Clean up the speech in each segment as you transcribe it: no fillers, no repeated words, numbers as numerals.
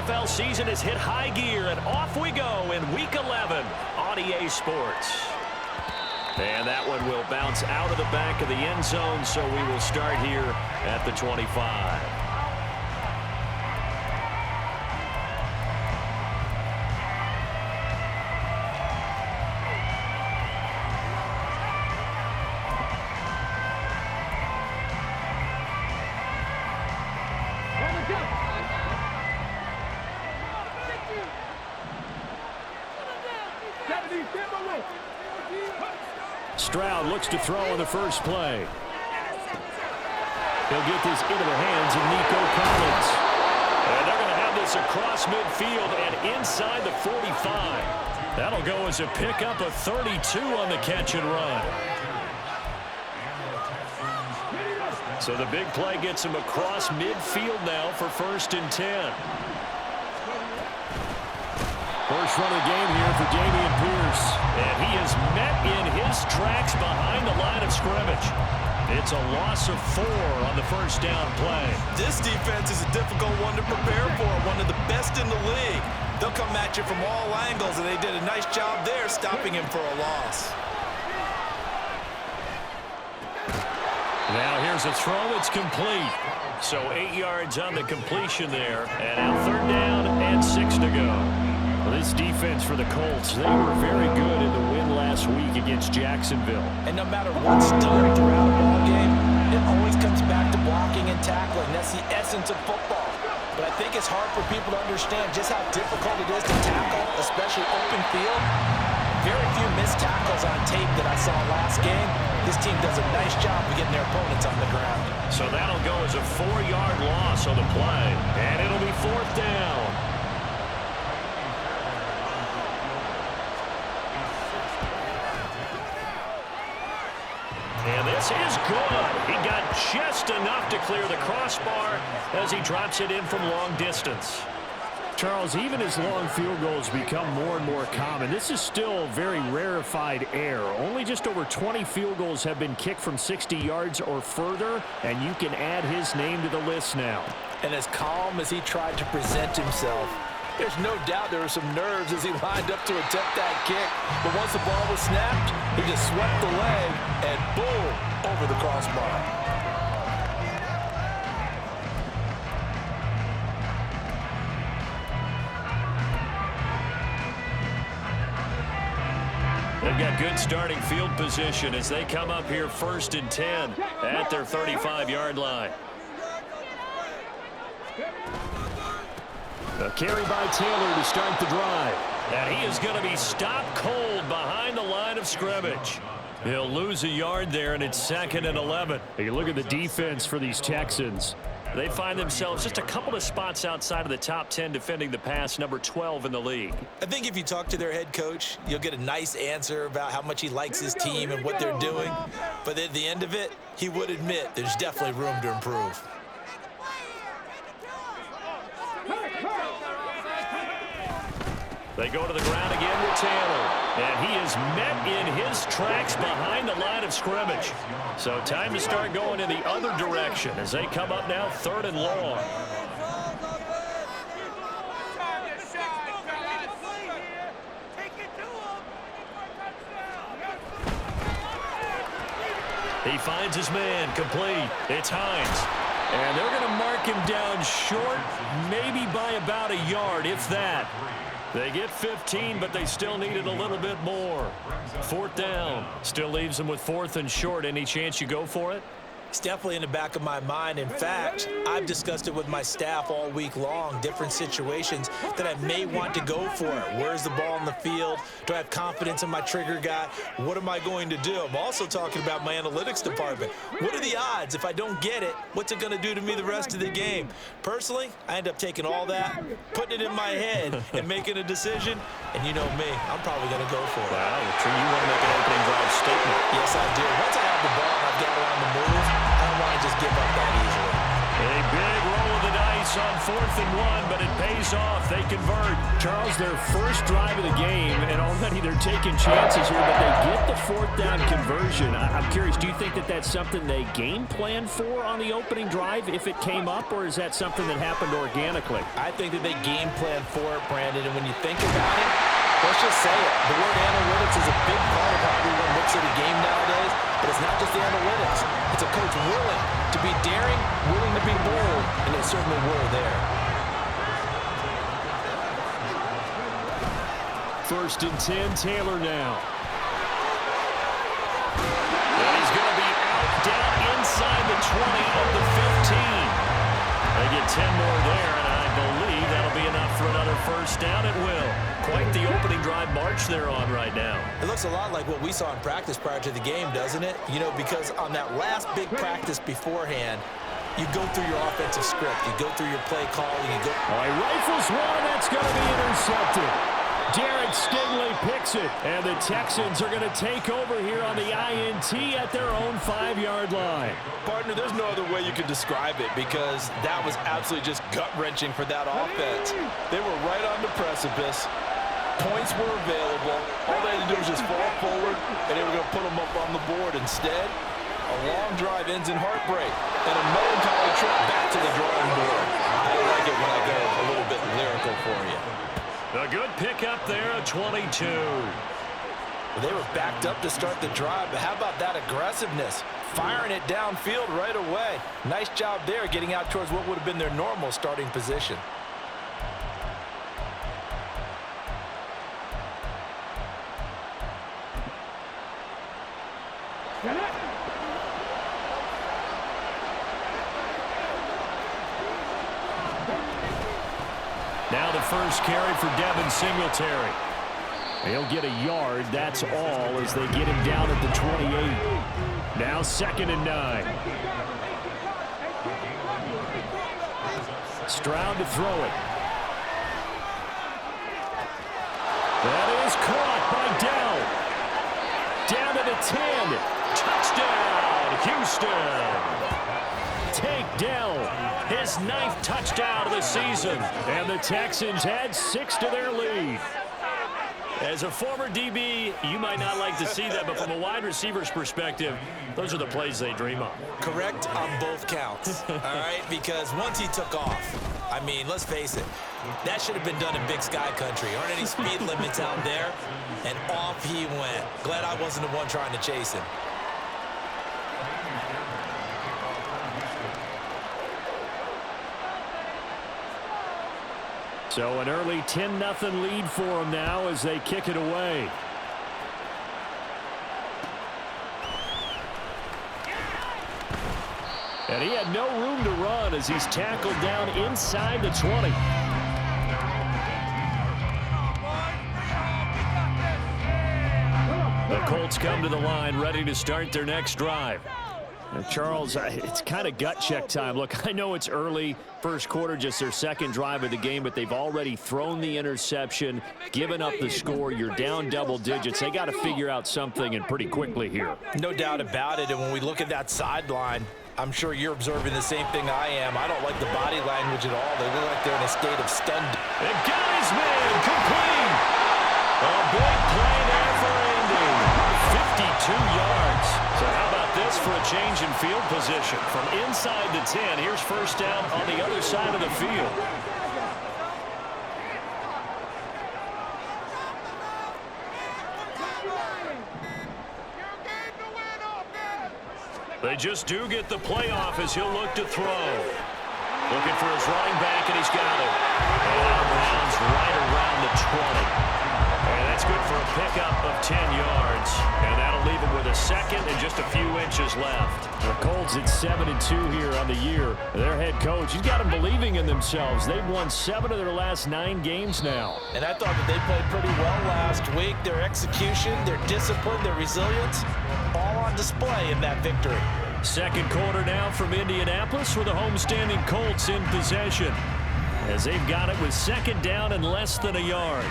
NFL season has hit high gear, and off we go in Week 11 on EA Sports. And that one will bounce out of the back of the end zone, so we will start here at the 25. Stroud looks to throw on the first play. He'll get this into the hands of Nico Collins. And they're going to have this across midfield and inside the 45. That'll go as a pickup of 32 on the catch and run. So the big play gets him across midfield now for 1st and 10. First run of the game here for Dameon Pierce. And he is met in his tracks behind the line of scrimmage. It's a loss of 4 on the first down play. This defense is a difficult one to prepare for, one of the best in the league. They'll come at you from all angles, and they did a nice job there stopping him for a loss. Now here's a throw that's complete. So 8 yards on the completion there. And now 3rd down and 6 to go. Well, this defense for the Colts, they were very good in the win last week against Jacksonville. And no matter what's done throughout the ball game, it always comes back to blocking and tackling. That's the essence of football. But I think it's hard for people to understand just how difficult it is to tackle, especially open field. Very few missed tackles on tape that I saw last game. This team does a nice job of getting their opponents on the ground. So that'll go as a 4-yard loss on the play. And it'll be 4th down. And this is good. He got just enough to clear the crossbar as he drops it in from long distance. Charles, even as long field goals become more and more common, this is still very rarefied air. Only just over 20 field goals have been kicked from 60 yards or further, and you can add his name to the list now. And as calm as he tried to present himself, there's no doubt there were some nerves as he lined up to attempt that kick. But once the ball was snapped, he just swept the leg and boom, over the crossbar. They've got good starting field position as they come up here 1st and 10 at their 35-yard line. A carry by Taylor to start the drive. And he is going to be stopped cold behind the line of scrimmage. He'll lose a yard there, and it's 2nd and 11. You look at the defense for these Texans. They find themselves just a couple of spots outside of the top 10 defending the pass, number 12 in the league. I think if you talk to their head coach, you'll get a nice answer about how much he likes his team and what they're doing. But at the end of it, he would admit there's definitely room to improve. They go to the ground again with Taylor. And he is met in his tracks behind the line of scrimmage. So time to start going in the other direction as they come up now 3rd and long. He finds his man complete. It's Hines. And they're going to mark him down short, maybe by about a yard, if that. They get 15, but they still needed a little bit more. 4th down. Still leaves them with 4th and short. Any chance you go for it? It's definitely in the back of my mind. In fact, I've discussed it with my staff all week long, different situations that I may want to go for it. Where's the ball in the field? Do I have confidence in my trigger guy? What am I going to do? I'm also talking about my analytics department. What are the odds? If I don't get it, what's it going to do to me the rest of the game? Personally, I end up taking all that, putting it in my head, and making a decision. And you know me, I'm probably going to go for it. Wow, you want to make an opening drive statement. Yes, I do. Once I have the ball and I've got it on the move, I don't want to just give up that easily. A big roll of the dice on 4th and 1, but it pays off. They convert. Charles, their first drive of the game, and already they're taking chances here, but they get the 4th down conversion. I'm curious, do you think that that's something they game plan for on the opening drive if it came up, or is that something that happened organically? I think that they game plan for it, Brandon, and when you think about it, let's just say it. The word analytics is a big part of how everyone looks at a game nowadays, but it's not just the analytics. It's a coach willing to be daring, willing to be bold, and they certainly were there. 1st and 10, Taylor now. And he's going to be out down inside the 20 of the 15. They get 10 more there, and I believe that'll be enough for another 1st down. It will. Quite the opening drive march they're on right now. It looks a lot like what we saw in practice prior to the game, doesn't it? You know, because on that last big practice beforehand, you go through your offensive script. You go through your play calling. You go. All right, rifles one, and that's going to be intercepted. Derek Stingley picks it, and the Texans are going to take over here on the INT at their own 5-yard line. Partner, there's no other way you could describe it because that was absolutely just gut-wrenching for that offense. They were right on the precipice. Points were available. All they had to do was just fall forward, and they were going to put them up on the board. Instead, a long drive ends in heartbreak and a melancholy trip back to the drawing board. I like it when I go a little bit lyrical for you. A good pickup there, a 22. Well, they were backed up to start the drive, but how about that aggressiveness? Firing it downfield right away. Nice job there getting out towards what would have been their normal starting position. Now the first carry for Devin Singletary. He'll get a yard, that's all, as they get him down at the 28. Now 2nd and 9. Stroud to throw it. That is caught by Dell. Down to the 10. Touchdown, Houston. Take Dell. His 9th touchdown of the season. And the Texans add 6 to their lead. As a former DB, you might not like to see that, but from a wide receiver's perspective, those are the plays they dream of. Correct on both counts, all right? Because once he took off, I mean, let's face it, that should have been done in Big Sky Country. Aren't any speed limits out there? And off he went. Glad I wasn't the one trying to chase him. So an early 10-0 lead for them now as they kick it away. And he had no room to run as he's tackled down inside the 20. The Colts come to the line ready to start their next drive. And Charles, it's kind of gut check time. Look, I know it's early, first quarter, just their 2nd drive of the game, but they've already thrown the interception, given up the score. You're down double digits. They got to figure out something, and pretty quickly here. No doubt about it, and when we look at that sideline, I'm sure you're observing the same thing I am. I don't like the body language at all. They look like they're in a state of stunned. And got his man complete. A big play there for Indy. 52 yards. So how about this for a change in field position? From inside the 10, here's 1st down on the other side of the field. They just do get the playoff as he'll look to throw. Looking for his running back, and he's got it. And out of bounds right around the 20. And that's good for a pickup of 10 yards. And that'll leave him with a 2nd and just a few inches left. The Colts at 7-2 here on the year. Their head coach, he's got them believing in themselves. They've won 7 of their last 9 games now. And I thought that they played pretty well last week. Their execution, their discipline, their resilience, all on display in that victory. 2nd quarter now from Indianapolis with the homestanding Colts in possession, as they've got it with 2nd down and less than a yard.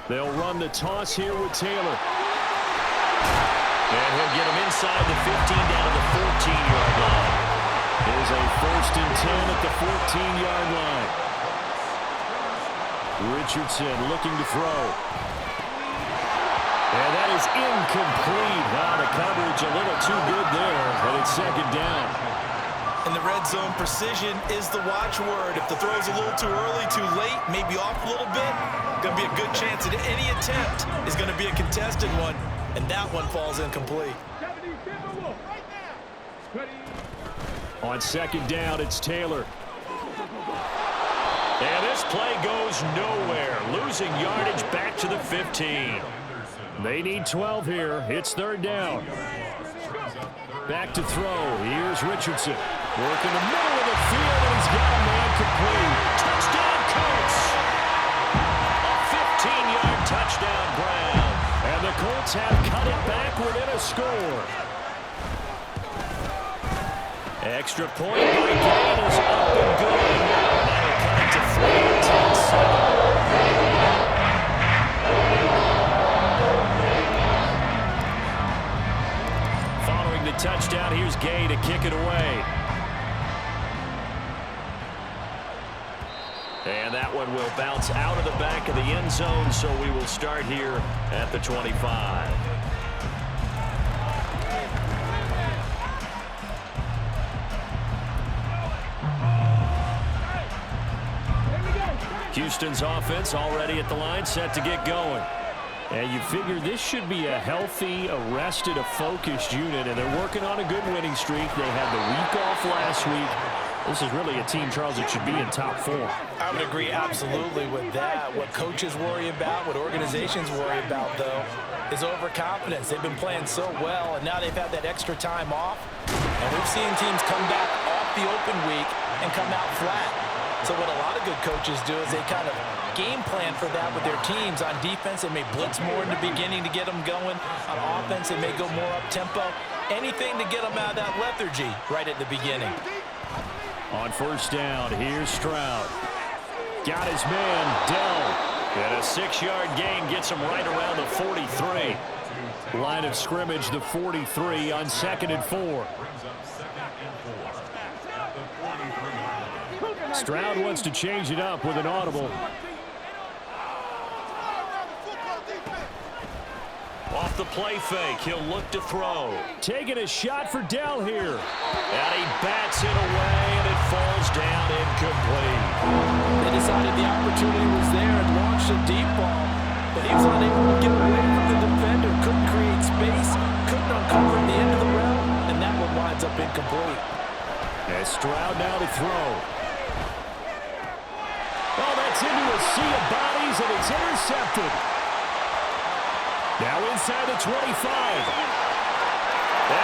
They'll run the toss here with Taylor. And he'll get him inside the 15 down to the 14-yard line. Here's a 1st and 10 at the 14-yard line. Richardson looking to throw. And that is incomplete. The coverage a little too good there, and it's 2nd down. In the red zone, precision is the watchword. If the throw's a little too early, too late, maybe off a little bit, going to be a good chance that any attempt is going to be a contested one, and that one falls incomplete. On 2nd down, it's Taylor. And this play goes nowhere, losing yardage back to the 15. They need 12 here. It's 3rd down. Back to throw. Here's Richardson. Working the middle of the field, and he's got a man complete. Touchdown, Colts! A 15-yard touchdown, Brown. And the Colts have cut it back within a score. Extra point by Gain is up and good. That'll cut it to 3-10-7. Following the touchdown, here's Gay to kick it away. And that one will bounce out of the back of the end zone, so we will start here at the 25. Houston's offense already at the line, set to get going. And you figure this should be a healthy, a focused unit, and they're working on a good winning streak. They had the week off last week. This is really a team, Charles, that should be in top form. I would agree absolutely with that. What coaches worry about, what organizations worry about, though, is overconfidence. They've been playing so well, and now they've had that extra time off. And we've seen teams come back off the open week and come out flat. So what a lot of good coaches do is they kind of game plan for that with their teams. On defense, they may blitz more in the beginning to get them going. On offense, they may go more up-tempo. Anything to get them out of that lethargy right at the beginning. On 1st down, here's Stroud. Got his man, Dell. And a 6-yard gain gets him right around the 43. Line of scrimmage, the 43 on 2nd and 4. Stroud wants to change it up with an audible. Off the play fake, he'll look to throw. Taking a shot for Dell here. And he bats it away, and it falls down incomplete. They decided the opportunity was there and launched a deep ball, but he was unable to get away from the defender. Couldn't create space, couldn't uncover the end of the route, and that one winds up incomplete. As Stroud now to throw. Oh, that's into a sea of bodies, and it's intercepted. Now inside the 25. And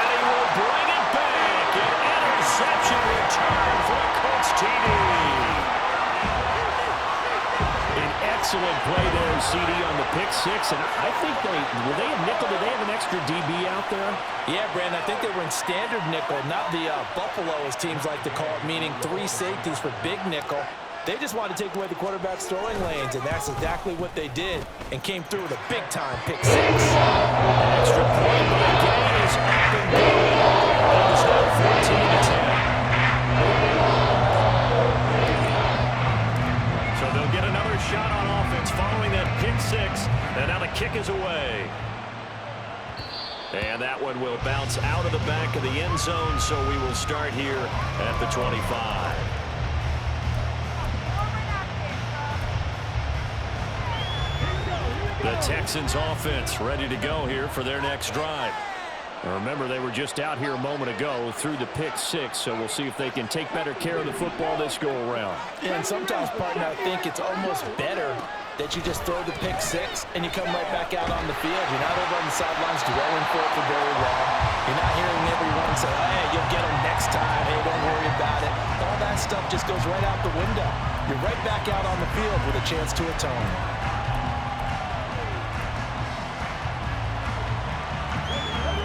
he will bring it back. An interception return for the Colts TD. An excellent play there, CD, on the pick six. And I think were they a nickel? Did they have an extra DB out there? Yeah, Brandon, I think they were in standard nickel, not the Buffalo, as teams like to call it, meaning 3 safeties for big nickel. They just wanted to take away the quarterback's throwing lanes, and that's exactly what they did, and came through with a big-time pick six. Extra point by Gain is up and good. That is now 14-10. So they'll get another shot on offense following that pick six, and now the kick is away. And that one will bounce out of the back of the end zone, so we will start here at the 25. The Texans offense ready to go here for their next drive. Remember, they were just out here a moment ago through the pick six, so we'll see if they can take better care of the football this go-around. Yeah, and sometimes, partner, I think it's almost better that you just throw the pick six and you come right back out on the field. You're not over on the sidelines dwelling for it for very long. You're not hearing everyone say, hey, you'll get them next time. Hey, don't worry about it. All that stuff just goes right out the window. You're right back out on the field with a chance to atone.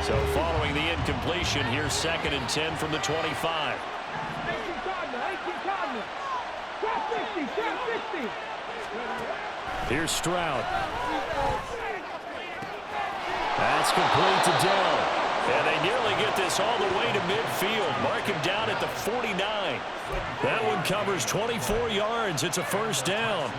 So following the incompletion, here's 2nd and 10 from the 25. Here's Stroud. That's complete to Dell. And they nearly get this all the way to midfield. Mark him down at the 49. That one covers 24 yards. It's a first down.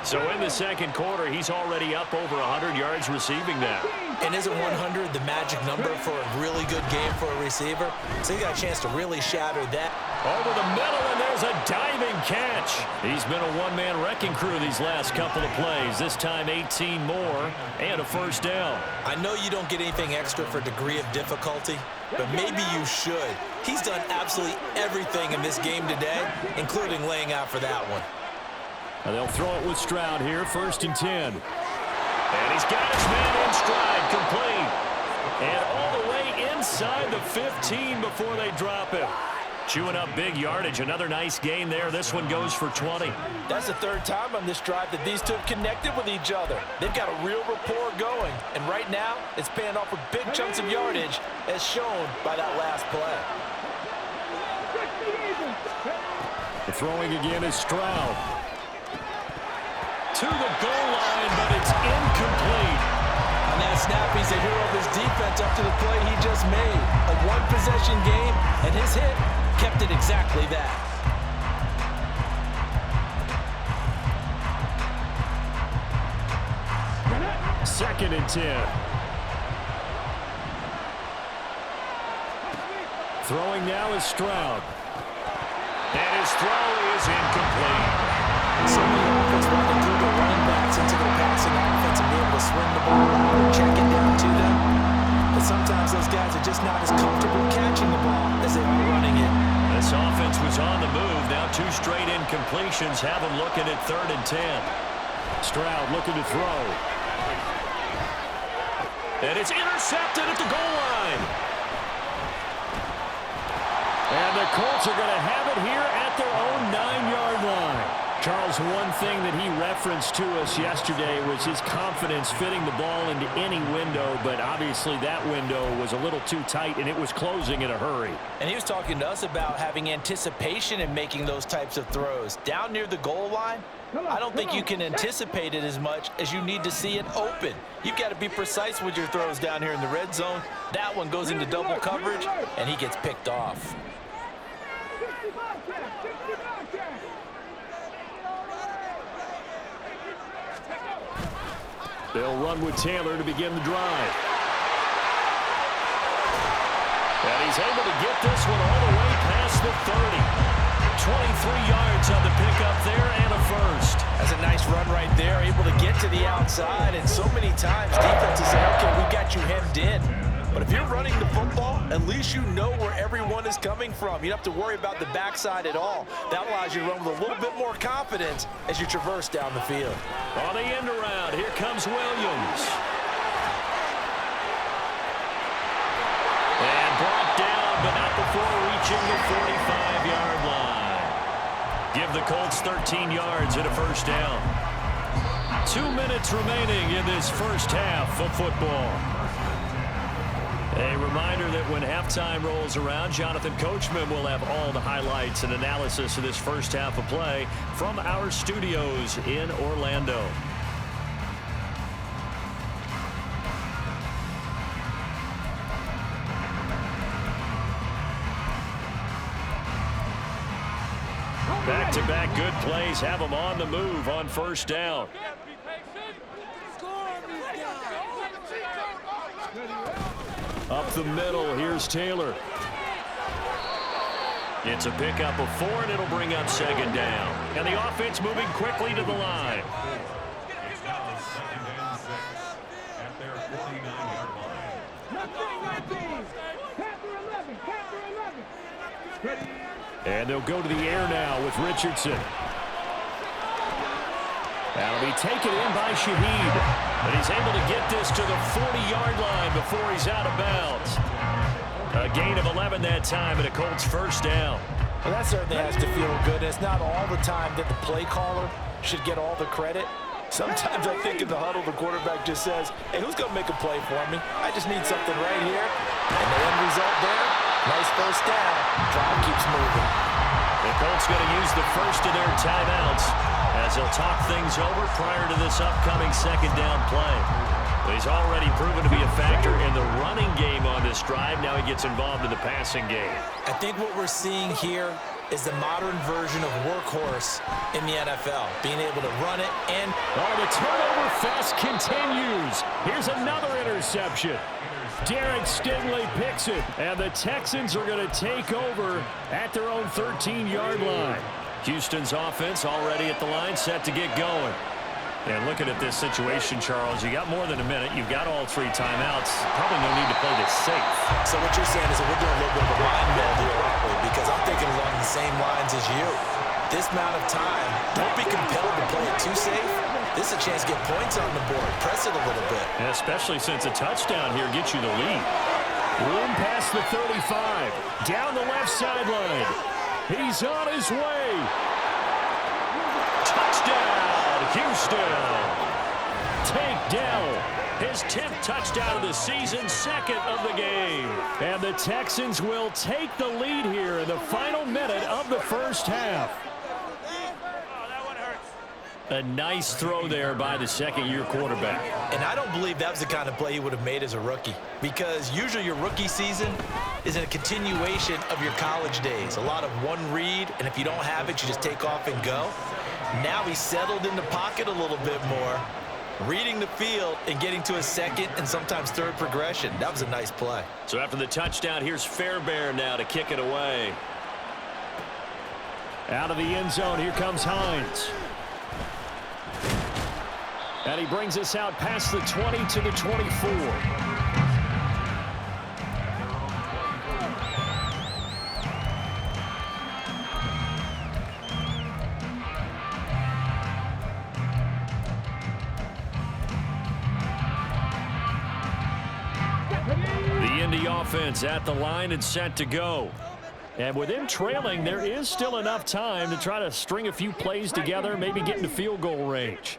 So in the second quarter, he's already up over 100 yards receiving that. And isn't 100 the magic number for a really good game for a receiver? So he got a chance to really shatter that. Over the middle, and there's a diving catch. He's been a one-man wrecking crew these last couple of plays. This time 18 more and a first down. I know you don't get anything extra for degree of difficulty, but maybe you should. He's done absolutely everything in this game today, including laying out for that one. And they'll throw it with Stroud here, 1st and 10. And he's got his man in stride, complete. And all the way inside the 15 before they drop him. Chewing up big yardage. Another nice gain there. This one goes for 20. That's the third time on this drive that these two have connected with each other. They've got a real rapport going. And right now, it's paying off with big chunks of yardage, as shown by that last play. The throwing again is Stroud. To the goal line, but it's incomplete. On that snap, he's a hero of his defense up to the play he just made. A one-possession game, and his hit kept it exactly that. Second and 10. Throwing now is Stroud. And his throw is incomplete. So many offense running through the running backs into their passing offense and be able to swing the ball out and check it down to them. But sometimes those guys are just not as comfortable catching the ball as they are running it. This offense was on the move. Now 2 straight incompletions have them looking at 3rd and 10. Stroud looking to throw. And it's intercepted at the goal line. And the Colts are going to have it here at their own 9-yard line. Charles, one thing that he referenced to us yesterday was his confidence fitting the ball into any window, but obviously that window was a little too tight, and it was closing in a hurry. And he was talking to us about having anticipation in making those types of throws. Down near the goal line, I don't think you can anticipate it as much as you need to see it open. You've got to be precise with your throws down here in the red zone. That one goes into double coverage, and he gets picked off. They'll run with Taylor to begin the drive. And he's able to get this one all the way past the 30. 23 yards on the pickup there and a first. That's a nice run right there, able to get to the outside. And so many times defenses say, okay, we got you hemmed in. But if you're running the football, at least you know where everyone is coming from. You don't have to worry about the backside at all. That allows you to run with a little bit more confidence as you traverse down the field. On the end around, here comes Williams. And brought down, but not before reaching the 45-yard line. Give the Colts 13 yards and a first down. 2 minutes remaining in this first half of football. A reminder that when halftime rolls around, Jonathan Coachman will have all the highlights and analysis of this first half of play from our studios in Orlando. Back-to-back good plays have them on the move on first down. Up the middle, here's Taylor. It's a pickup of 4, and it'll bring up second down. And the offense moving quickly to the line. And they'll go to the air now with Richardson. That'll be taken in by Shaheed. But he's able to get this to the 40-yard line before he's out of bounds. A gain of 11 that time and a Colts first down. Well, that certainly has to feel good. It's not all the time that the play caller should get all the credit. Sometimes I think in the huddle, the quarterback just says, hey, who's going to make a play for me? I just need something right here. And the end result there, nice first down. Drive keeps moving. The Colts going to use the first of their timeouts. as he'll talk things over prior to this upcoming second down play. He's already proven to be a factor in the running game on this drive. Now he gets involved in the passing game. I think what we're seeing here is the modern version of workhorse in the NFL, being able to run it and... Oh, the turnover fest continues. Here's another interception. Derek Stingley picks it, and the Texans are going to take over at their own 13-yard line. Houston's offense already at the line, set to get going. And looking at this situation, Charles, you got more than a minute. You've got all 3 timeouts. Probably no need to play this safe. So what you're saying is that we're doing a little bit of a mind meld here, aren't we? Because I'm thinking along the same lines as you. This amount of time, don't be compelled to play it too safe. This is a chance to get points on the board. Press it a little bit. And especially since a touchdown here gets you the lead. Room past the 35. Down the left sideline. He's on his way. Touchdown, Houston. Tank Dell, his 10th touchdown of the season, second of the game. And the Texans will take the lead here in the final minute of the first half. A nice throw there by the second-year quarterback. And I don't believe that was the kind of play he would have made as a rookie, because usually your rookie season is a continuation of your college days. A lot of one read, and if you don't have it, you just take off and go. Now he's settled in the pocket a little bit more, reading the field and getting to a second and sometimes third progression. That was a nice play. So after the touchdown, here's Fairbairn now to kick it away. Out of the end zone, here comes Hines. And he brings us out past the 20 to the 24. Offense at the line and set to go. And with him trailing, there is still enough time to try to string a few plays together, maybe get into field goal range.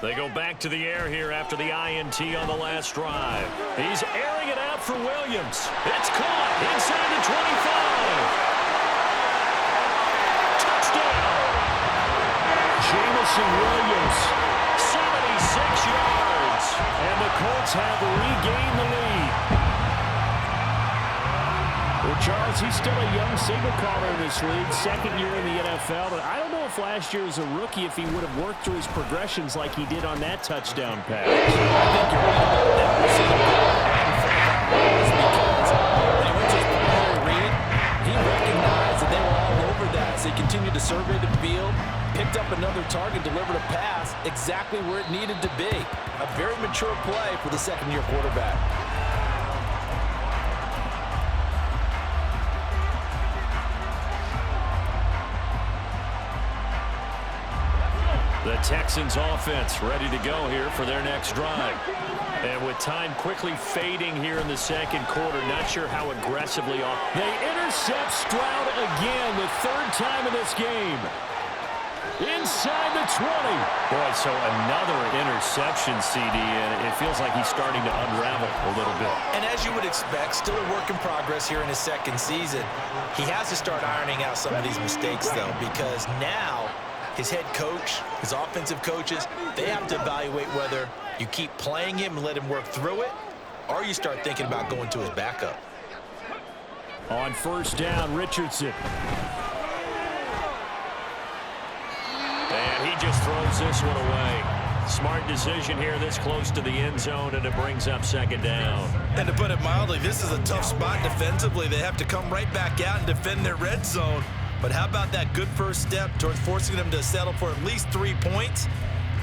They go back to the air here after the INT on the last drive. He's airing it out for Williams. It's caught inside the 25. Touchdown! Jamison Williams, 76 yards. And the Colts have regained the lead. Well, Charles, he's still a young signal caller in this league, second year in the NFL, but I don't know if last year as a rookie if he would have worked through his progressions like he did on that touchdown pass. I think you're right about that. We're seeing because when he went to his primary read, he recognized that they were all over that, so he continued to survey the field, picked up another target, delivered a pass exactly where it needed to be. A very mature play for the second-year quarterback. The Texans offense ready to go here for their next drive. And with time quickly fading here in the second quarter, not sure how aggressively off. They intercept Stroud again, the third time in this game. Inside the 20. Boy, so another interception, CD, and it feels like he's starting to unravel a little bit. And as you would expect, still a work in progress here in his second season. He has to start ironing out some of these mistakes, though, because now his head coach, his offensive coaches, they have to evaluate whether you keep playing him and let him work through it, or you start thinking about going to his backup. On first down, Richardson. And he just throws this one away. Smart decision here this close to the end zone, and it brings up second down. And to put it mildly, this is a tough spot defensively. They have to come right back out and defend their red zone. But how about that good first step towards forcing them to settle for at least 3 points?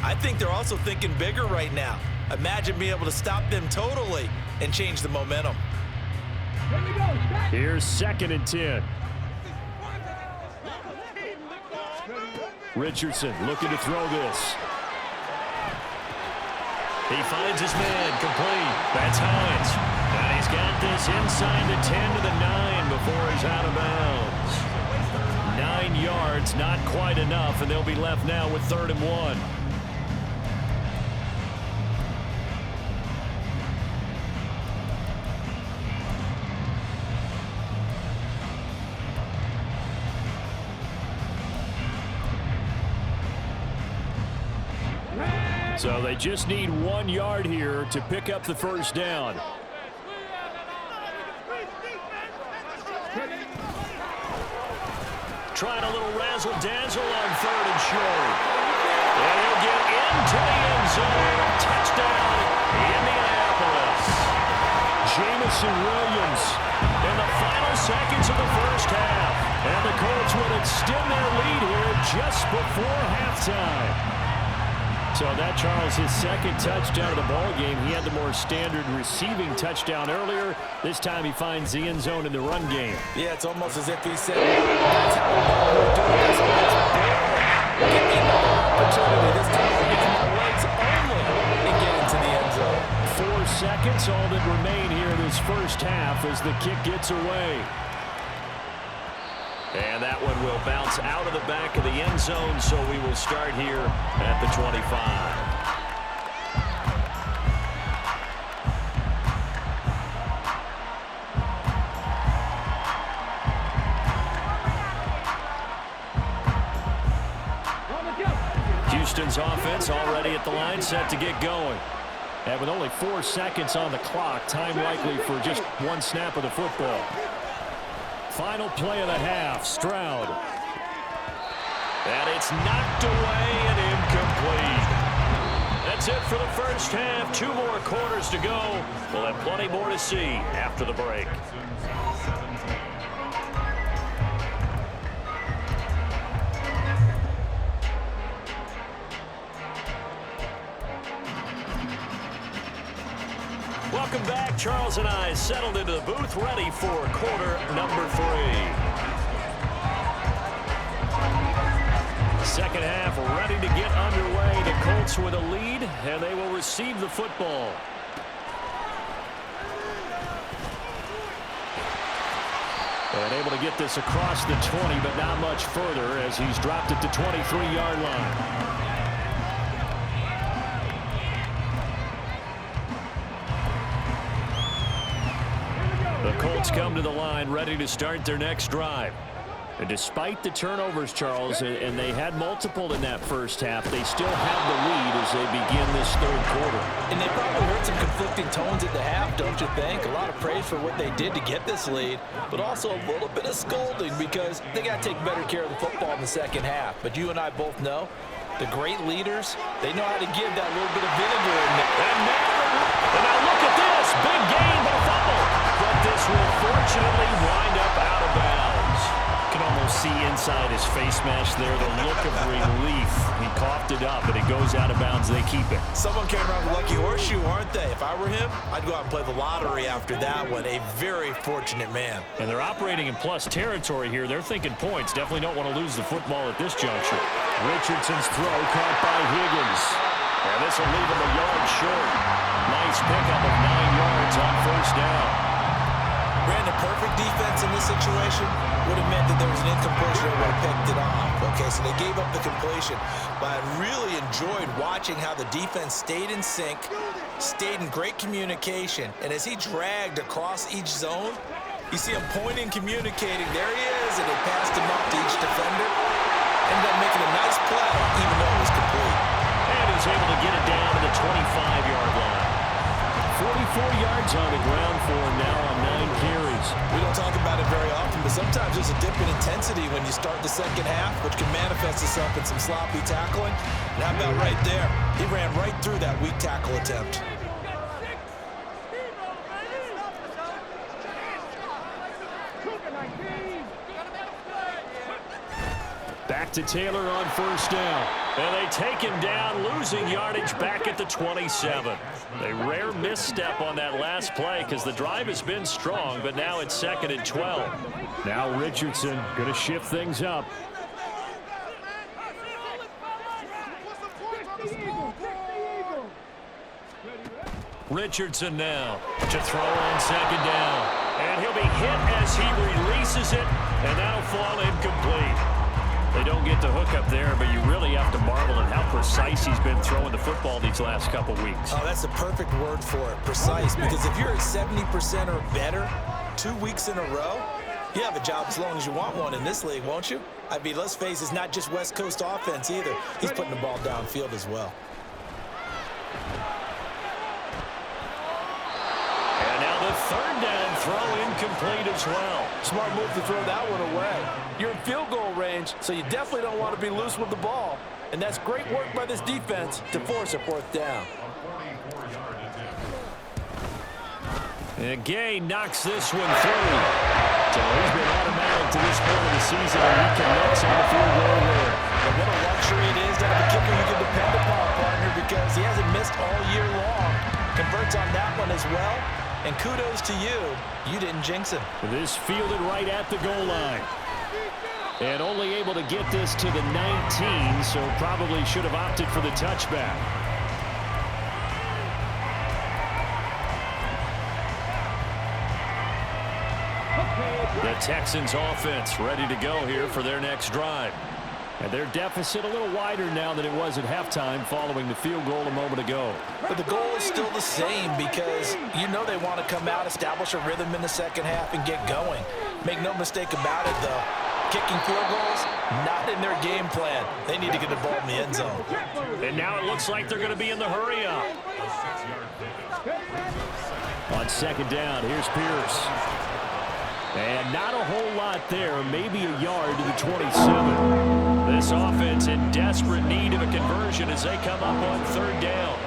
I think they're also thinking bigger right now. Imagine being able to stop them totally and change the momentum. Here's 2nd and 10. Richardson looking to throw this. He finds his man, complete. That's Hines. And he's got this inside the 10 to the 9 before he's out of bounds. 9 yards, not quite enough, and they'll be left now with 3rd and 1. So they just need 1 yard here to pick up the first down. Trying a little razzle-dazzle on 3rd and short. And he'll get into the end zone. Touchdown, Indianapolis. Jamison Williams in the final seconds of the first half. And the Colts would extend their lead here just before halftime. So that, Charles, his second touchdown of the ball game. He had the more standard receiving touchdown earlier. This time he finds the end zone in the run game. Yeah, it's almost as if he said, that's how we're doing this. Give me another opportunity. This time I'm using my legs only and get into the end zone. 4 seconds, all that remain here in this first half as the kick gets away. And that one will bounce out of the back of the end zone, so we will start here at the 25. Houston's offense already at the line, set to get going. And with only 4 seconds on the clock, time likely for just 1 snap of the football. Final play of the half, Stroud. And it's knocked away and incomplete. That's it for the first half. 2 more quarters to go. We'll have plenty more to see after the break. Welcome back. Charles and I settled into the booth, ready for quarter number 3. Second half ready to get underway. The Colts with a lead, and they will receive the football. And able to get this across the 20, but not much further as he's dropped it to 23-yard line. The Colts come to the line ready to start their next drive. And despite the turnovers, Charles, and they had multiple in that first half, they still have the lead as they begin this 3rd quarter. And they probably heard some conflicting tones at the half, don't you think? A lot of praise for what they did to get this lead, but also a little bit of scolding because they got to take better care of the football in the second half. But you and I both know the great leaders, they know how to give that little bit of vinegar in there. And now look at this. Big gain, but a fumble. But this will fortunately wind up out of bounds. You can almost see inside his face mask there the look of relief. He coughed it up, and it goes out of bounds. They keep it. Someone came around with a lucky horseshoe, aren't they? If I were him, I'd go out and play the lottery after that one. A very fortunate man. And they're operating in plus territory here. They're thinking points. Definitely don't want to lose the football at this juncture. Richardson's throw caught by Higgins. And this will leave him a yard short. Nice pickup of 9 yards on first down. Brandon, perfect defense in this situation would have meant that there was an incompletion that would have picked it off. Okay, so they gave up the completion. But I really enjoyed watching how the defense stayed in sync, stayed in great communication. And as he dragged across each zone, you see him pointing, communicating. There he is, and they passed him up to each defender. Ended up making a nice play, even though it was complete. And he's able to get it down to the 25-yard line. 44 yards on the ground for him now on 9 carries. We don't talk about it very often, but sometimes there's a dip in intensity when you start the second half, which can manifest itself in some sloppy tackling. And how about right there? He ran right through that weak tackle attempt. Back to Taylor on first down. And they take him down, losing yardage back at the 27. A rare misstep on that last play because the drive has been strong, but now it's 2nd and 12. Now Richardson going to shift things up. Richardson now to throw on 2nd down. And he'll be hit as he releases it, and that'll fall incomplete. They don't get the hook up there, but you really have to marvel at how precise he's been throwing the football these last couple weeks. Oh, that's the perfect word for it, precise. Because if you're at 70% or better 2 weeks in a row, you have a job as long as you want one in this league, won't you? I mean, let's face it, it's not just West Coast offense either. He's putting the ball downfield as well. throw incomplete as well. Smart move to throw that one away. You're in field goal range, so you definitely don't want to be loose with the ball. And that's great work by this defense to force a fourth down. And Gay knocks this one through. So he's been automatic to this point of the season, and he connects on the field goal there. And what a luxury it is to have a kicker you can depend upon, partner, because he hasn't missed all year long. Converts on that one as well. And kudos to you. You didn't jinx him. This fielded right at the goal line. And only able to get this to the 19, so probably should have opted for the touchback. The Texans offense ready to go here for their next drive. And their deficit a little wider now than it was at halftime following the field goal a moment ago. But the goal is still the same because you know they want to come out, establish a rhythm in the second half, and get going. Make no mistake about it, though. Kicking field goals, not in their game plan. They need to get the ball in the end zone. And now it looks like they're going to be in the hurry up. On second down, here's Pierce. And not a whole lot there, maybe a yard to the 27. This offense in desperate need of a conversion as they come up on third down.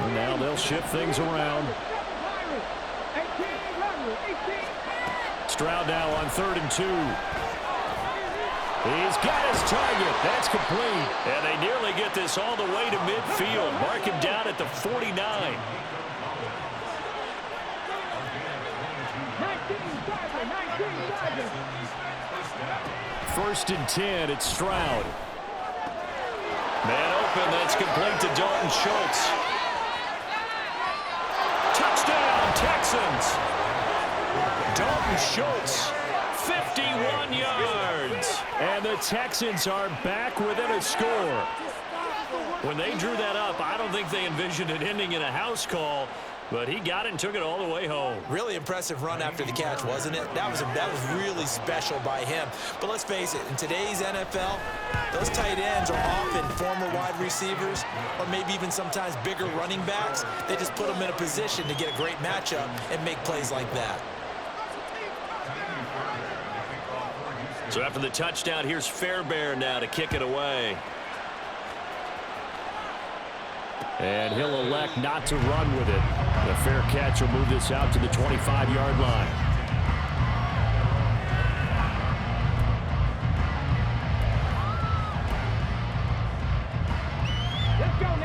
And now they'll shift things around. Stroud now on 3rd and 2. He's got his target. That's complete. And they nearly get this all the way to midfield. Mark him down at the 49. First and 10, it's Stroud. Man open, that's complete to Dalton Schultz. Touchdown, Texans. Dalton Schultz, 51 yards. And the Texans are back within a score. When they drew that up, I don't think they envisioned it ending in a house call. But he got it and took it all the way home. Really impressive run after the catch, wasn't it? That was really special by him. But let's face it, in today's NFL, those tight ends are often former wide receivers or maybe even sometimes bigger running backs. They just put them in a position to get a great matchup and make plays like that. So after the touchdown, here's Fairbairn now to kick it away. And he'll elect not to run with it. The fair catch will move this out to the 25-yard line.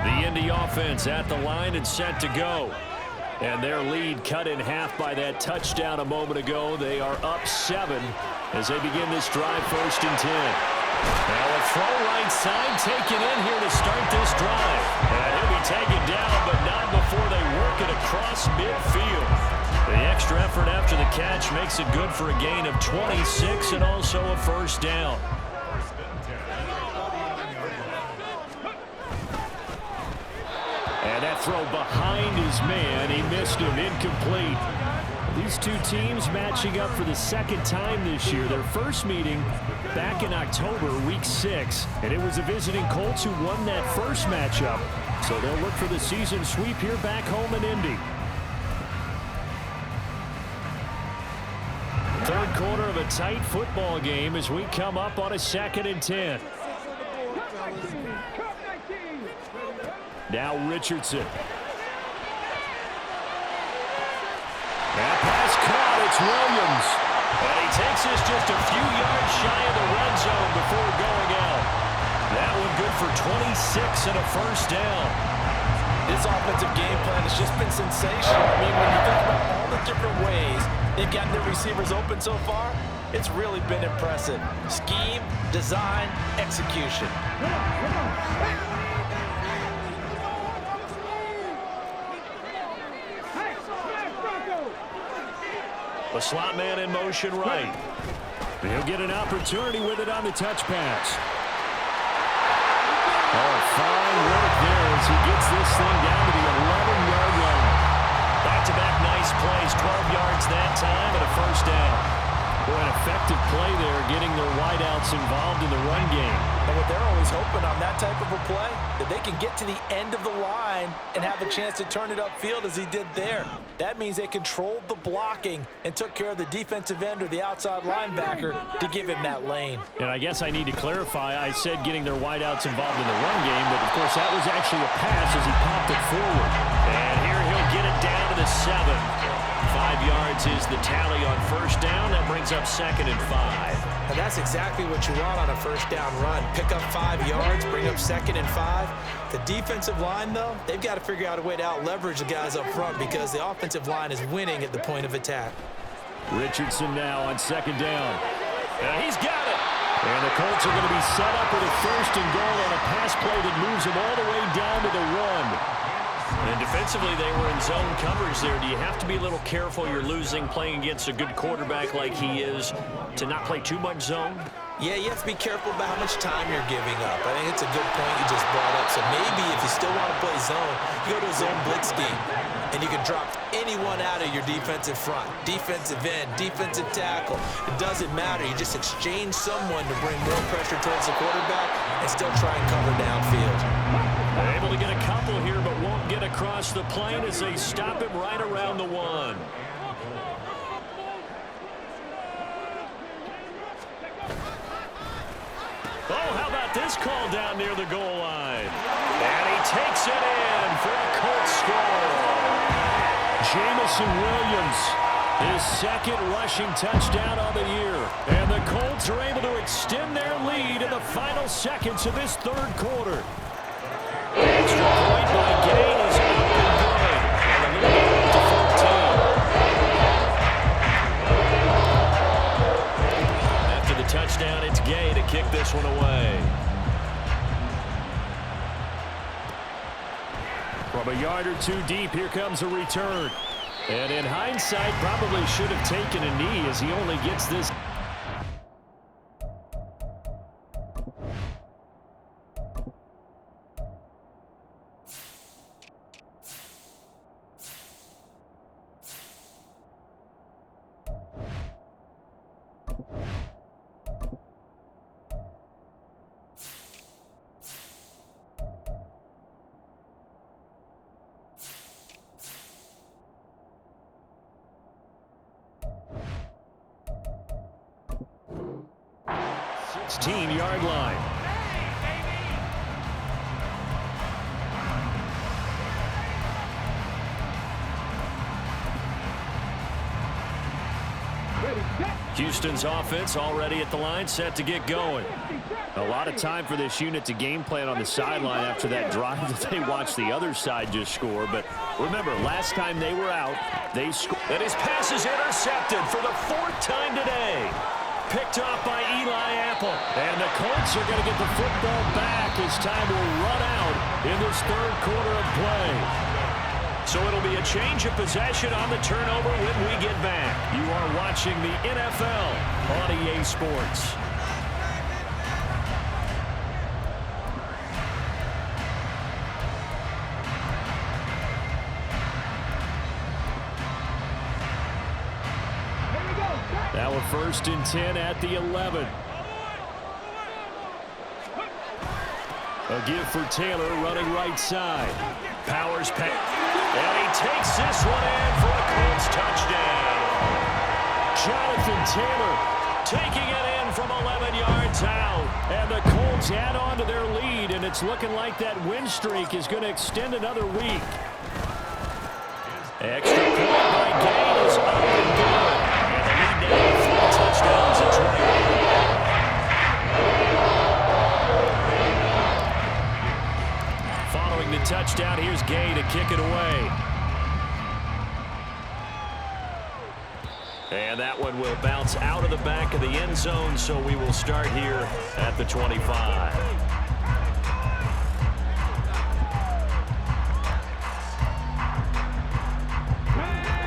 The Indy offense at the line and set to go. And their lead cut in half by that touchdown a moment ago. They are up 7 as they begin this drive, 1st and 10. Now a throw right side taken in here to start this drive. And he'll be taken down, but not before they work it across midfield. The extra effort after the catch makes it good for a gain of 26 and also a first down. And that throw behind his man, he missed him, incomplete. These two teams matching up for the second time this year. Their first meeting back in October, week 6. And it was the visiting Colts who won that first matchup. So they'll look for the season sweep here back home in Indy. Third quarter of a tight football game as we come up on a 2nd and 10. Now Richardson. That pass caught, it's Williams. And he takes this just a few yards shy of the red zone before going out. That one good for 26 and a first down. This offensive game plan has just been sensational. I mean, when you think about all the different ways they've gotten their receivers open so far, it's really been impressive. Scheme, design, execution. The slot man in motion right. He'll get an opportunity with it on the touch pass. Oh, fine work there as he gets this thing down to the 11-yard line. Back-to-back nice plays, 12 yards that time and a first down. Boy, an effective play there, getting their wideouts involved in the run game. And what they're always hoping on that type of a play that they can get to the end of the line and have a chance to turn it upfield as he did there. That means they controlled the blocking and took care of the defensive end or the outside linebacker to give him that lane. And I guess I need to clarify, I said getting their wideouts involved in the run game, but of course that was actually a pass as he popped it forward. And here he'll get it down to the 7. 5 yards is the tally on first down. That brings up 2nd and 5. And that's exactly what you want on a first down run. Pick up 5 yards, bring up 2nd and 5. The defensive line, though, they've got to figure out a way to out-leverage the guys up front because the offensive line is winning at the point of attack. Richardson now on 2nd down. He's got it. And the Colts are going to be set up with a 1st and goal on a pass play that moves them all the way down to the 1. And defensively, they were in zone coverage there. Do you have to be a little careful you're losing playing against a good quarterback like he is to not play too much zone? Yeah, you have to be careful about how much time you're giving up. I think it's a good point you just brought up. So maybe if you still want to play zone, you go to a zone blitz scheme, and you can drop anyone out of your defensive front, defensive end, defensive tackle. It doesn't matter. You just exchange someone to bring more pressure towards the quarterback and still try and cover downfield. They're able to get a couple here, but won't get across the plane as they stop him right around the 1. Oh, how about this call down near the goal line? And he takes it in for a Colts score. Jamison Williams, his 2nd rushing touchdown of the year. And the Colts are able to extend their lead in the final seconds of this 3rd quarter. Extra point by Gay is up and good. And the lead up to 14. After the touchdown, it's Gay to kick this one away. From a yard or 2 deep, here comes a return. And in hindsight, probably should have taken a knee as he only gets this. Yard line. Houston's offense already at the line, set to get going. A lot of time for this unit to game plan on the sideline after that drive that they watched the other side just score. But remember, last time they were out, they scored. And his pass is intercepted for the 4th time today. Picked off by Eli Apple. And the Colts are going to get the football back as time will run out in this 3rd quarter of play. So it'll be a change of possession on the turnover when we get back. You are watching the NFL on EA Sports. Now a 1st and 10 at the 11. A give for Taylor running right side. Powers pass. And he takes this one in for a Colts touchdown. Jonathan Taylor taking it in from 11 yards out. And the Colts add on to their lead, and it's looking like that win streak is going to extend another week. Extra point by Gay is up and good. And the lead down to 4 touchdowns at 21. Following the touchdown, here's Gay to kick it away. And that one will bounce out of the back of the end zone, so we will start here at the 25.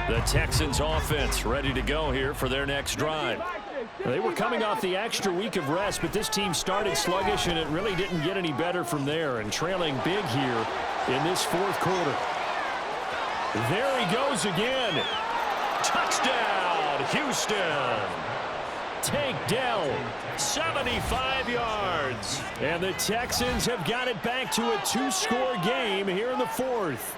The Texans offense ready to go here for their next drive. They were coming off the extra week of rest, but this team started sluggish, and it really didn't get any better from there, and trailing big here in this 4th quarter. There he goes again. Touchdown, Houston. takedown. 75 yards. And the Texans have got it back to a 2-score game here in the fourth.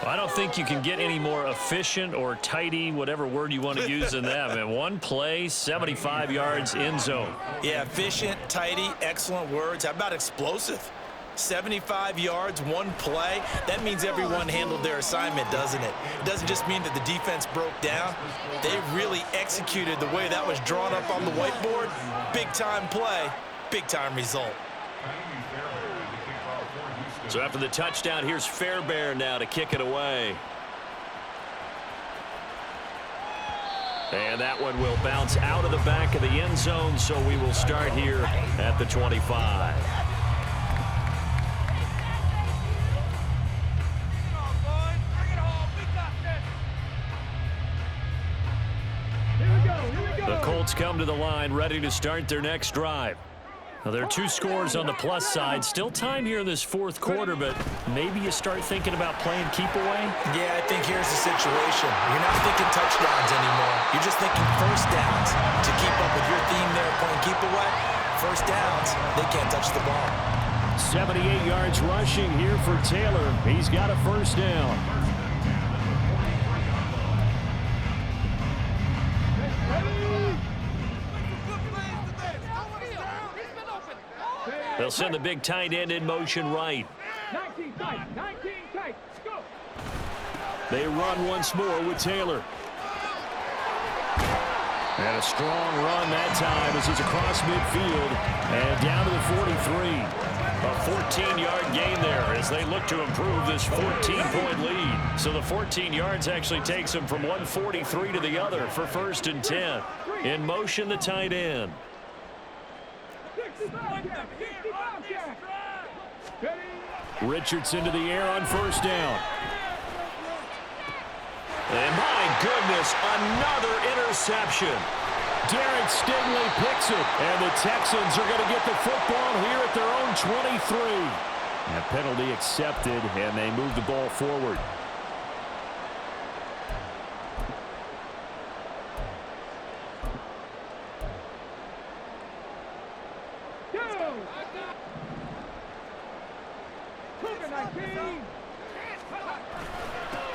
I don't think you can get any more efficient or tidy, whatever word you want to use in that. Man, one play, 75 yards, end zone. Yeah, efficient, tidy, excellent words. How about explosive? 75 yards, one play. That means everyone handled their assignment, doesn't it? It doesn't just mean that the defense broke down. They really executed the way that was drawn up on the whiteboard. Big-time play, big-time result. So after the touchdown, here's Fairbairn now to kick it away. And that one will bounce out of the back of the end zone, so we will start here at the 25. The Colts come to the line, ready to start their next drive. Now, there are 2 scores on the plus side. Still time here in this fourth quarter, but maybe you start thinking about playing keep away? Yeah, I think here's the situation. You're not thinking touchdowns anymore. You're just thinking first downs. To keep up with your theme there, playing keep away, first downs, they can't touch the ball. 78 yards rushing here for Taylor. He's got a first down. They'll send the big tight end in motion right. 19 tight, go. They run once more with Taylor. And a strong run that time as he's across midfield and down to the 43. A 14-yard gain there as they look to improve this 14-point lead. So the 14 yards actually takes them from 143 to the other for 1st and 10. In motion, the tight end. Richardson to the air on first down. And my goodness, another interception. Derek Stingley picks it, and the Texans are going to get the football here at their own 23. That penalty accepted, and they move the ball forward.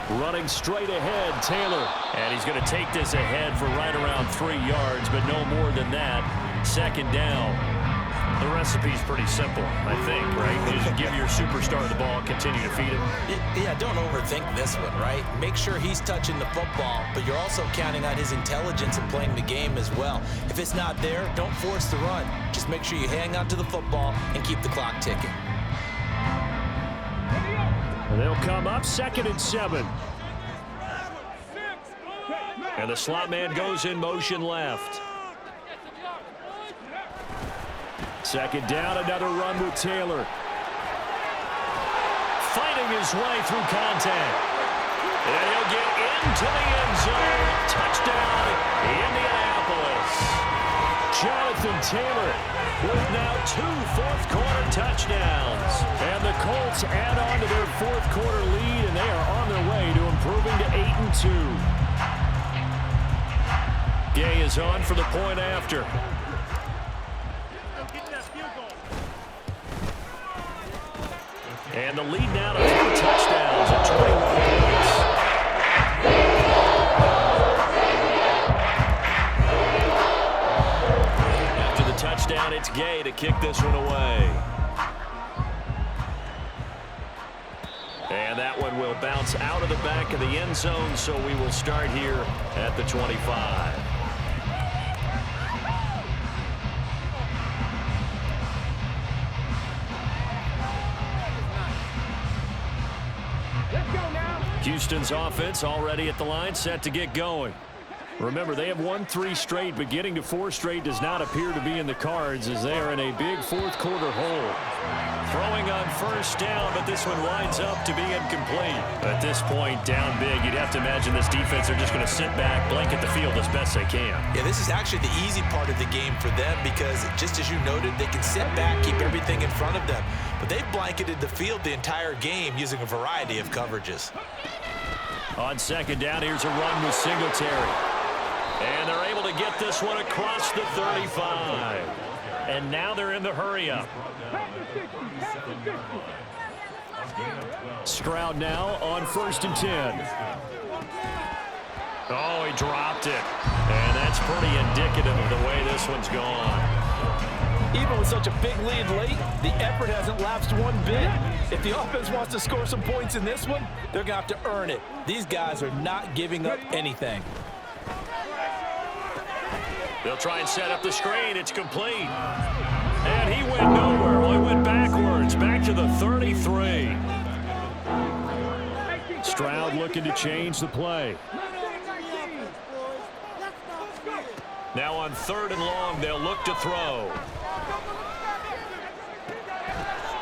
Running straight ahead, Taylor. And he's going to take this ahead for right around 3 yards, but no more than that. 2nd down. The recipe's pretty simple, I think, right? You just give your superstar the ball, continue to feed him. Yeah, don't overthink this one, right? Make sure he's touching the football, but you're also counting on his intelligence in playing the game as well. If it's not there, don't force the run. Just make sure you hang on to the football and keep the clock ticking. And they'll come up 2nd and 7. And the slot man goes in motion left. 2nd down, another run with Taylor. Fighting his way through contact. And he'll get into the end zone. Touchdown, Indianapolis. Jonathan Taylor with now 2 fourth-quarter touchdowns. And the Colts add on to their fourth-quarter lead, and they are on their way to improving to 8-2. Gay is on for the point after. And the lead now to 4 touchdowns and 21 points. After the touchdown, it's Gay to kick this one away. And that one will bounce out of the back of the end zone, so we will start here at the 25. Houston's offense already at the line, set to get going. Remember, they have won 3 straight, but getting to 4 straight does not appear to be in the cards as they are in a big fourth-quarter hole. Throwing on first down, but this one winds up to be incomplete. At this point, down big, you'd have to imagine this defense are just going to sit back, blanket the field as best they can. Yeah, this is actually the easy part of the game for them because, just as you noted, they can sit back, keep everything in front of them. But they've blanketed the field the entire game using a variety of coverages. On 2nd down, here's a run with Singletary. And they're able to get this one across the 35. And now they're in the hurry-up. Stroud now on 1st and 10. Oh, he dropped it. And that's pretty indicative of the way this one's gone. Even with such a big lead late, the effort hasn't lapsed one bit. If the offense wants to score some points in this one, they're going to have to earn it. These guys are not giving up anything. They'll try and set up the screen. It's complete. And he went nowhere. Well, he went backwards, back to the 33. Stroud looking to change the play. Now on 3rd and long, they'll look to throw.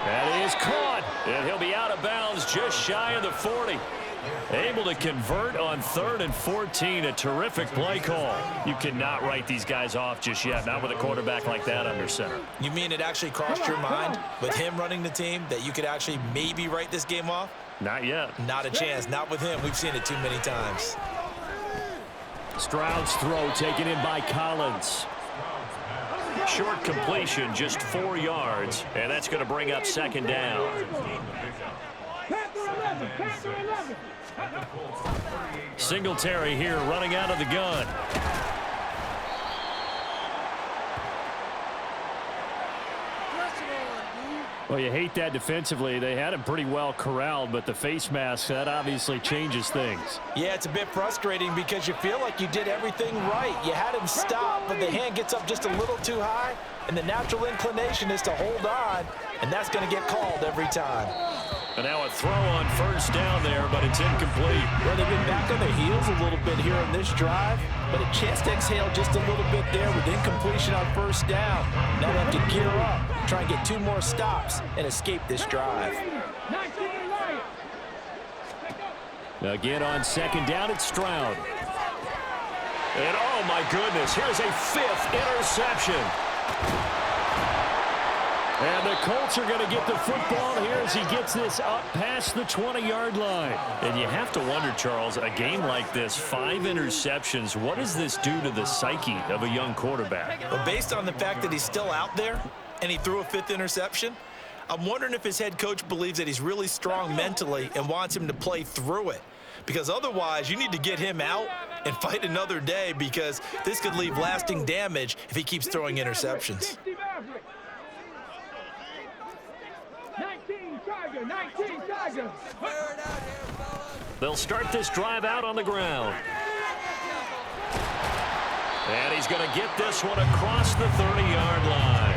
That is caught, and he'll be out of bounds just shy of the 40. Able to convert on 3rd and 14. A terrific play call. You cannot write these guys off just yet, not with a quarterback like that under center. You mean it actually crossed your mind with him running the team that you could actually maybe write this game off? Not yet. Not a chance. Not with him. We've seen it too many times. Stroud's throw taken in by Collins. Short completion, just 4 yards, and that's going to bring up 2nd down. Singletary here running out of the gun. Well, you hate that defensively. They had him pretty well corralled, but the face mask, that obviously changes things. Yeah, it's a bit frustrating because you feel like you did everything right. You had him stop, but the hand gets up just a little too high, and the natural inclination is to hold on, and that's going to get called every time. And now a throw on 1st down there, but it's incomplete. Well, they've been back on their heels a little bit here on this drive, but a chance to exhale just a little bit there with incompletion on 1st down. Now they have to gear up, try and get 2 more stops, and escape this drive. Again on 2nd down, it's Stroud. And oh my goodness, here's a 5th interception. And the Colts are going to get the football here as he gets this up past the 20-yard line. And you have to wonder, Charles, a game like this, 5 interceptions, what does this do to the psyche of a young quarterback? Well, based on the fact that he's still out there and he threw a 5th interception, I'm wondering if his head coach believes that he's really strong mentally and wants him to play through it. Because otherwise, you need to get him out and fight another day, because this could leave lasting damage if he keeps throwing interceptions. 19 Tigers. They'll start this drive out on the ground. And he's going to get this one across the 30-yard line.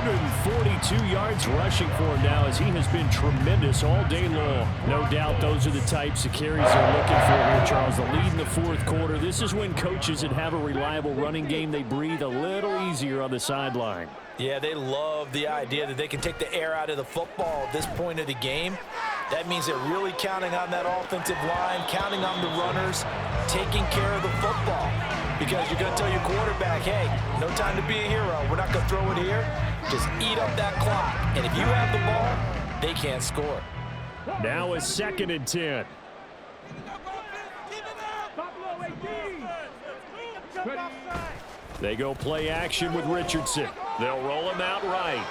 142 yards rushing for him now, as he has been tremendous all day long. No doubt those are the types of carries they're looking for here, Charles. The lead in the 4th quarter. This is when coaches that have a reliable running game, they breathe a little easier on the sideline. Yeah, they love the idea that they can take the air out of the football at this point of the game. That means they're really counting on that offensive line, counting on the runners, taking care of the football. Because you're going to tell your quarterback, hey, no time to be a hero. We're not going to throw it here. Just eat up that clock. And if you have the ball, they can't score. Now a 2nd and 10. They go play action with Richardson. They'll roll him out right.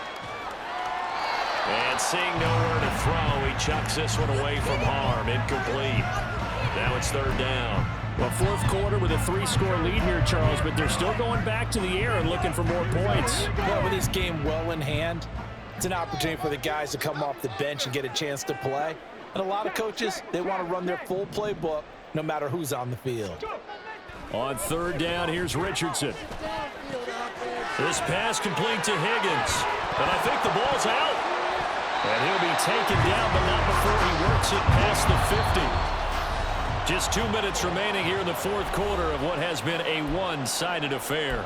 And seeing nowhere to throw, he chucks this one away from harm. Incomplete. Now it's 3rd down. Well, 4th quarter with a 3-score lead here, Charles, but they're still going back to the air and looking for more points. Well, with this game well in hand, it's an opportunity for the guys to come off the bench and get a chance to play. And a lot of coaches, they want to run their full playbook no matter who's on the field. On 3rd down, here's Richardson. This pass complete to Higgins. And I think the ball's out. And he'll be taken down, but not before he works it past the 50. Just 2 minutes remaining here in the 4th quarter of what has been a one-sided affair.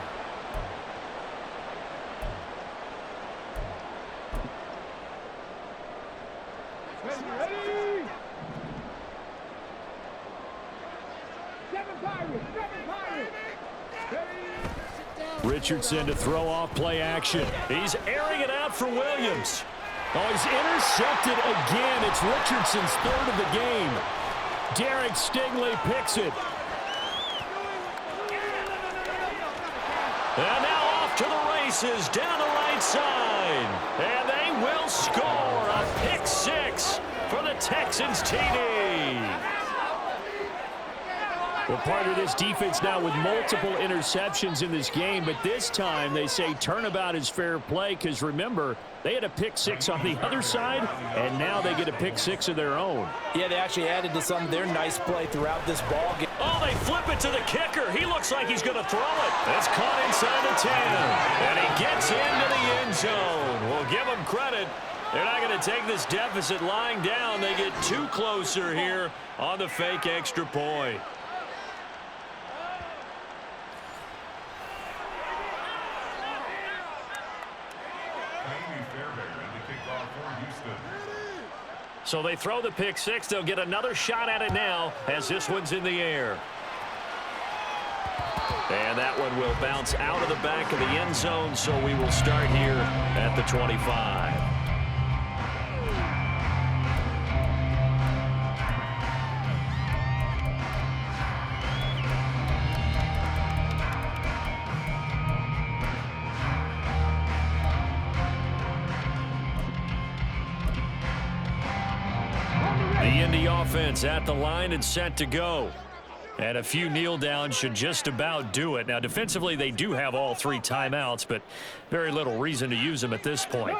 Richardson to throw off play action. He's airing it out for Williams. Oh, he's intercepted again. It's Richardson's 3rd of the game. Derek Stingley picks it. And now off to the races down the right side. And they will score a pick six for the Texans TD. Well, part of this defense now with multiple interceptions in this game, but this time they say turnabout is fair play because, remember, they had a pick six on the other side, and now they get a pick six of their own. Yeah, they actually added to some of their nice play throughout this ball game. Oh, they flip it to the kicker. He looks like he's going to throw it. It's caught inside the 10, and he gets into the end zone. We'll give them credit. They're not going to take this deficit lying down. They get too closer here on the fake extra point. So they throw the pick six. They'll get another shot at it now as this one's in the air. And that one will bounce out of the back of the end zone, so we will start here at the 25. The Indy offense at the line and set to go. And a few kneel downs should just about do it. Now, defensively, they do have all three timeouts, but very little reason to use them at this point.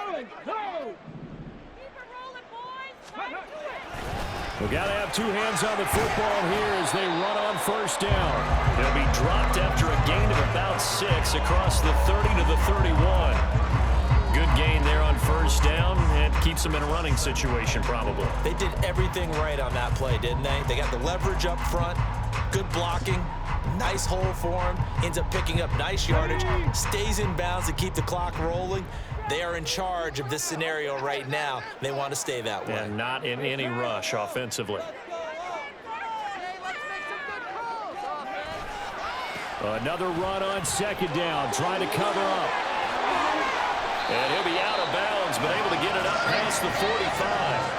We've got to have two hands on the football here as they run on first down. They'll be dropped after a gain of about 6 across the 30 to the 31. Good gain there on first down and keeps them in a running situation probably. They did everything right on that play, didn't they? They got the leverage up front, good blocking, nice hole for him, ends up picking up nice yardage, stays in bounds to keep the clock rolling. They are in charge of this scenario right now. They want to stay that way. And not in any rush offensively. Another run on second down, trying to cover up. And he'll be out of bounds, but able to get it up past the 45.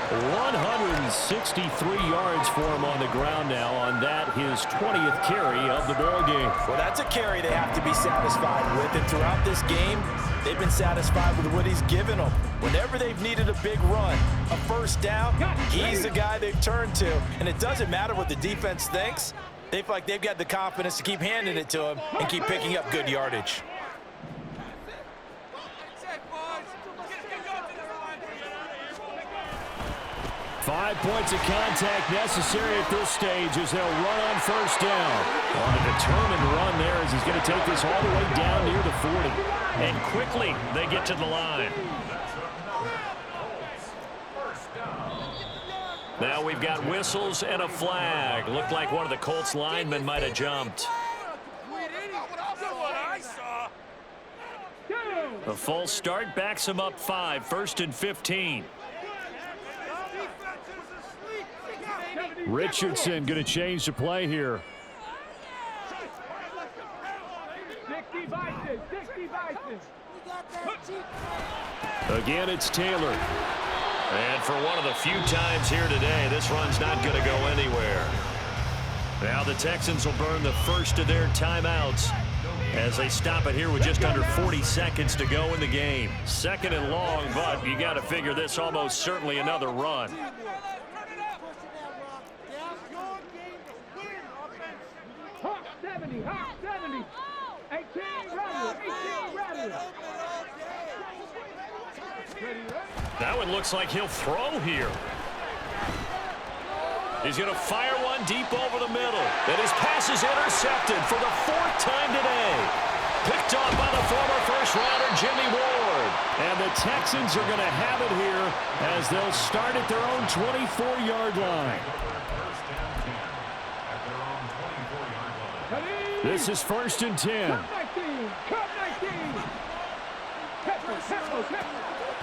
163 yards for him on the ground now on that, his 20th carry of the ball game. Well, that's a carry they have to be satisfied with. And throughout this game, they've been satisfied with what he's given them. Whenever they've needed a big run, a first down, he's the guy they've turned to. And it doesn't matter what the defense thinks. They feel like they've got the confidence to keep handing it to him and keep picking up good yardage. 5 points of contact necessary at this stage as they'll run on first down. On a determined run there as he's going to take this all the way down near the 40. And quickly they get to the line. Now we've got whistles and a flag. Looked like one of the Colts linemen might have jumped. A false start backs him up 5, 1st and 15. Richardson going to change the play here. Again, it's Taylor. And for one of the few times here today, this run's not going to go anywhere. Now the Texans will burn the first of their timeouts as they stop it here with just under 40 seconds to go in the game. 2nd and long, but you got to figure this almost certainly another run. Hawk 70, Hawk 70. 18 rather, 18 rather. That one looks like he'll throw here. He's going to fire one deep over the middle. And his pass is intercepted for the 4th time today. Picked off by the former first-rounder Jimmy Ward. And the Texans are going to have it here as they'll start at their own 24-yard line. This is 1st and 10.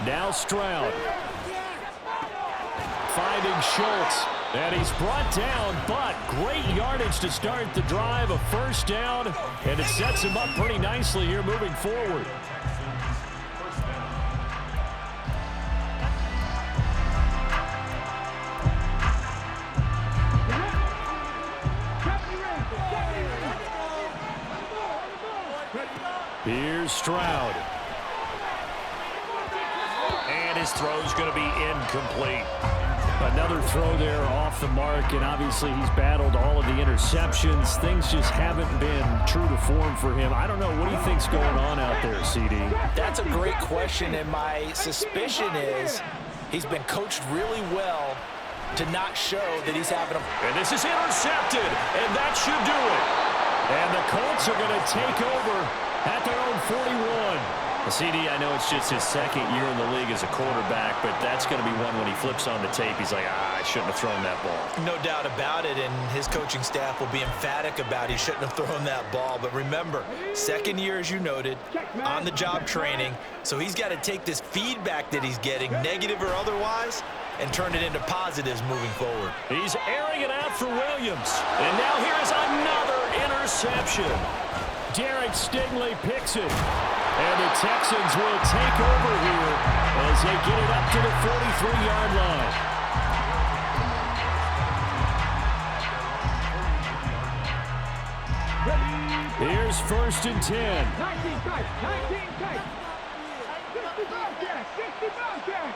Now Stroud. Finding Schultz. And he's brought down, but great yardage to start the drive. A first down, and it sets him up pretty nicely here moving forward. Here's Stroud. And his throw's going to be incomplete. Another throw there off the mark, and obviously he's battled all of the interceptions. Things just haven't been true to form for him. I don't know. What do you think's going on out there, CD? That's a great question, and my suspicion is he's been coached really well to not show that he's having a... And this is intercepted, and that should do it. And the Colts are going to take over at their own 41. CD, I know it's just his second year in the league as a quarterback, but that's going to be one when he flips on the tape. He's like, I shouldn't have thrown that ball. No doubt about it, and his coaching staff will be emphatic about he shouldn't have thrown that ball. But remember, second year, as you noted, on-the-job training, so he's got to take this feedback that he's getting, negative or otherwise, and turn it into positives moving forward. He's airing it out for Williams. And now here is another interception. Derek Stingley picks it. And the Texans will take over here as they get it up to the 43-yard line. Here's 1st and 10. 19 tight, 19 tight. 65 jack, 65 jack.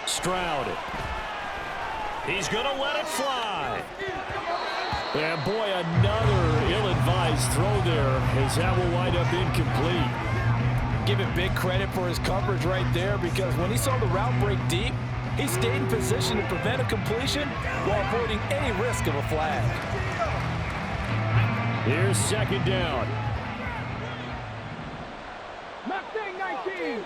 Stroud. He's going to let it fly. And boy, another ill-advised throw there as that will wind up incomplete. Give him big credit for his coverage right there, because when he saw the route break deep, he stayed in position to prevent a completion while avoiding any risk of a flag. Here's 2nd down. Mustang 19.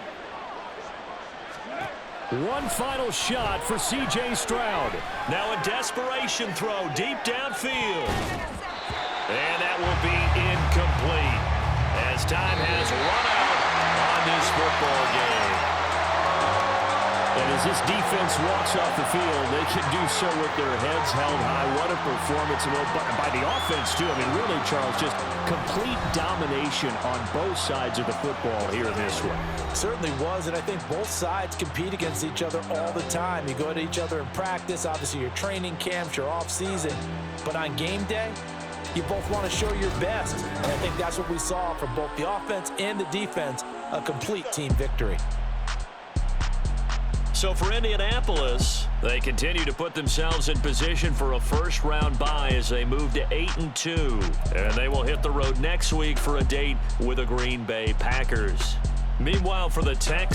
One final shot for C.J. Stroud. Now a desperation throw deep downfield. And that will be incomplete as time has run out on this football game. And as this defense walks off the field, they can do so with their heads held high. What a performance by the offense, too. I mean, really, Charles, just complete domination on both sides of the football here in this one. Certainly was, and I think both sides compete against each other all the time. You go to each other in practice, obviously your training camps, your off-season, but on game day, you both want to show your best, and I think that's what we saw from both the offense and the defense, a complete team victory. So for Indianapolis, they continue to put themselves in position for a first-round bye as they move to 8-2. And they will hit the road next week for a date with the Green Bay Packers. Meanwhile, for the Texans,